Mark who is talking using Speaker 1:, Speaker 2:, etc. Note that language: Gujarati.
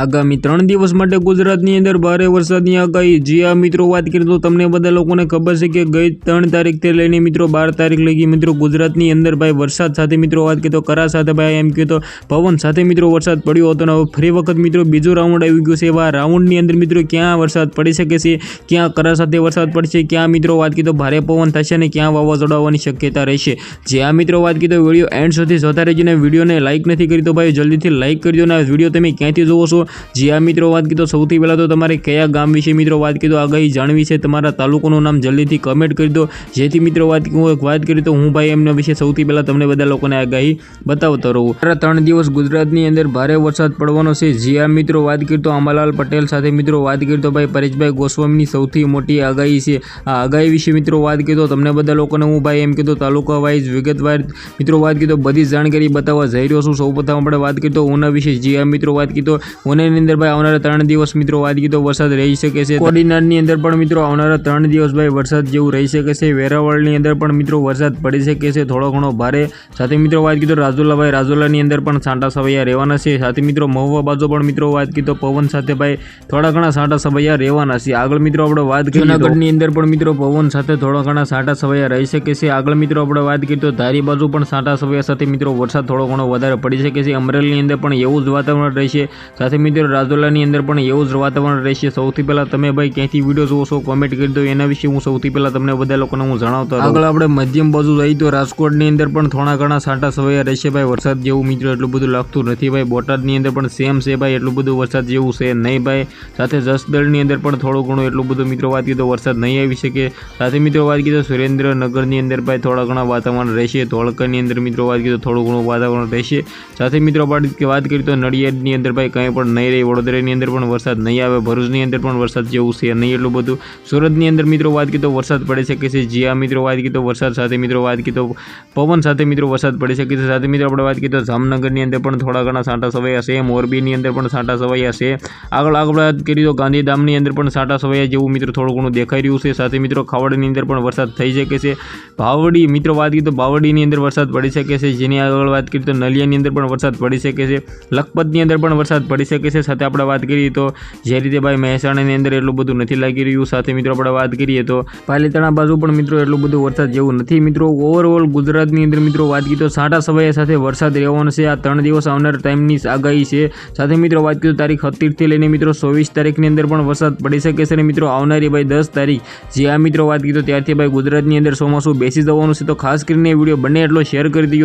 Speaker 1: આગામી 3 દિવસ માટે ગુજરાતની અંદર ભારે વરસાદની આગાહી। જી આ મિત્રો વાત કરીએ તો તમને બધા લોકોને ખબર છે કે ગઈ 3 તારીખથી લઈને મિત્રો 12 તારીખ લગી મિત્રો ગુજરાતની અંદર ભાઈ વરસાદ સાથે મિત્રો વાત કરીએ તો કરા સાથે ભાઈ એમ કહે તો પવન સાથે મિત્રો વરસાદ પડ્યો હતો અને હવે ફરી વખત મિત્રો બીજો રાઉન્ડ આવી ગયો છે। એવા રાઉન્ડની અંદર મિત્રો ક્યાં વરસાદ પડી શકે છે, ક્યાં કરા સાથે વરસાદ પડશે, ક્યાં મિત્રો વાત કરીએ તો ભારે પવન થશે અને ક્યાં વાવાઝોડા આવવાની શક્યતા રહેશે। જે આ મિત્રો વાત કરીએ તો વિડીયો એન્ડ સુધી જોતા રહેજો અને વિડીયોને લાઇક નથી કરી તો ભાઈ જલ્દીથી લાઇક કરી દો અને આ વિડીયો તમે ક્યાંથી જોવો છો। જી આ મિત્રો વાત કરીએ તો સૌથી પહેલાં તો તમારે કયા ગામ વિશે મિત્રો વાત કરીએ તો આગાહી જાણવી છે, તમારા તાલુકાનું નામ જલ્દીથી કમેન્ટ કરી દો, જેથી મિત્રો વાત કરીએ તો હું ભાઈ એમના વિશે સૌથી પહેલાં તમને બધા લોકોને આગાહી બતાવતો રહું। 3 દિવસ ગુજરાતની અંદર ભારે વરસાદ પડવાનો છે। જી આ મિત્રો વાત કરીએ તો અંબાલાલ પટેલ સાથે મિત્રો વાત કરીએ તો ભાઈ પરેશભાઈ ગોસ્વામીની સૌથી મોટી આગાહી છે। આ આગાહી વિશે મિત્રો વાત કરીએ તો તમને બધા લોકોને હું ભાઈ એમ કીધું તાલુકા વાઇઝ વિગતવાર મિત્રો વાત કરીએ તો બધી જાણકારી બતાવવા જઈ રહ્યો છું। સૌપ્રથમ આપણે વાત કરીએ તો ઉના વિશે। જી આ મિત્રો વાત કરીએ તો ઉનાની અંદર ભાઈ આવનારા 3 દિવસ મિત્રો વાત કરીએ તો વરસાદ રહી શકે છે। કોડીનારની અંદર પણ મિત્રો આવનારા 3 દિવસ ભાઈ વરસાદ જેવું રહી શકે છે। વેરાવળની અંદર પણ મિત્રો વરસાદ પડી શકે છે થોડો ઘણો ભારે। સાથે મિત્રો વાત કરીએ તો રાજુલાની અંદર પણ છાંટા સવૈયા રહેવાના છે। સાથે મિત્રો મહુવા બાજુ પણ મિત્રો વાત કરીએ તો પવન સાથે ભાઈ થોડા ઘણા છાંટા સવૈયા રહેવાના છે। આગળ મિત્રો આપણે વાત કરીએ જૂનાગઢની અંદર પણ મિત્રો પવન સાથે થોડા ઘણા છાંટા સવૈયા રહી શકે છે। આગળ મિત્રો આપણે વાત કરીએ તો ધારી બાજુ પણ છાંટા સવૈયા સાથે મિત્રો વરસાદ થોડો ઘણો વધારે પડી શકે છે। અમરેલીની અંદર પણ એવું જ વાતાવરણ રહેશે। સાથે મિત્રો રાજુલાની અંદર પણ એવું જ વાતાવરણ રહેશે। સૌથી પહેલાં તમે ભાઈ ક્યાંથી વિડીયો જોવો છો કોમેન્ટ કરી દો, એના વિશે હું સૌથી પહેલાં તમને બધા લોકોને હું જણાવતો રહું। આગળ આપણે મધ્યમ બાજુ જઈએ તો રાજકોટની અંદર પણ થોડા ઘણા છાંટા સવૈયા રહેશે ભાઈ। વરસાદ જેવું મિત્રો એટલું બધું લાગતું નથી ભાઈ। બોટાદની અંદર પણ સેમ છે ભાઈ, એટલું બધું વરસાદ જેવું છે નહીં ભાઈ। સાથે જસદણની અંદર પણ થોડું ઘણું એટલું બધું મિત્રો વાત કરીએ તો વરસાદ નહીં આવી શકે। સાથે મિત્રો વાત કરીએ તો સુરેન્દ્રનગરની અંદર ભાઈ થોડા ઘણા વાતાવરણ રહેશે। ધોળકાની અંદર મિત્રો વાત કરીએ તો થોડું ઘણું વાતાવરણ રહેશે। સાથે મિત્રો વાત કરીએ તો નડિયાદની અંદર ભાઈ કંઈ પણ નહીં રહી। વડોદરાની અંદર પણ વરસાદ નહીં આવે। ભરૂચની અંદર પણ વરસાદ જેવું છે નહીં એટલું બધું। સુરતની અંદર મિત્રો વાત કરીએ તો વરસાદ પડી શકે છે। જી આ મિત્રો વાત કરીએ તો વરસાદ સાથે મિત્રો વાત કરીએ તો પવન સાથે મિત્રો વરસાદ પડી શકે છે। સાથે મિત્રો આપણે વાત કરીએ તો જામનગરની અંદર પણ થોડા ઘણા છાંટા સવૈયા છે। મોરબીની અંદર પણ છાંટા સવૈયા છે। આગળ વાત કરીએ તો ગાંધીધામની અંદર પણ છાંટા સવૈયા જેવું મિત્રો થોડું ઘણું દેખાઈ રહ્યું છે। સાથે મિત્રો ખાવડની અંદર પણ વરસાદ થઈ શકે છે। ભાવડી મિત્રો વાત કરીએ તો ભાવડીની અંદર વરસાદ પડી શકે છે। જેની આગળ વાત કરીએ તો નલિયાની અંદર પણ વરસાદ પડી શકે છે। લખપતની અંદર પણ વરસાદ પડી શકે છે। સાથે આપણે વાત કરીએ તો જે રીતે ભાઈ મહેસાણાની અંદર એટલું બધું નથી લાગી રહ્યું। સાથે મિત્રો આપણે વાત કરીએ તો પાલીતાણા બાજુ પણ મિત્રો એટલું બધું વરસાદ જેવું નથી મિત્રો। ઓવરઓલ ગુજરાતની અંદર મિત્રો વાત કરીએ તો છાંટા સવૈયા સાથે વરસાદ રહેવાનો છે। આ 3 દિવસ આવનાર ટાઈમની આગાહી છે। સાથે મિત્રો વાત કરીએ તો તારીખ 28થી લઈને મિત્રો 24 તારીખની અંદર પણ વરસાદ પડી શકે છે અને મિત્રો આવનારી ભાઈ 10 તારીખ જે આ મિત્રો વાત કરીએ તો ત્યારથી ભાઈ ગુજરાતની અંદર ચોમાસું બેસી જવાનું છે। તો ખાસ કરીને વિડીયો બને એટલો શેર કરી દો।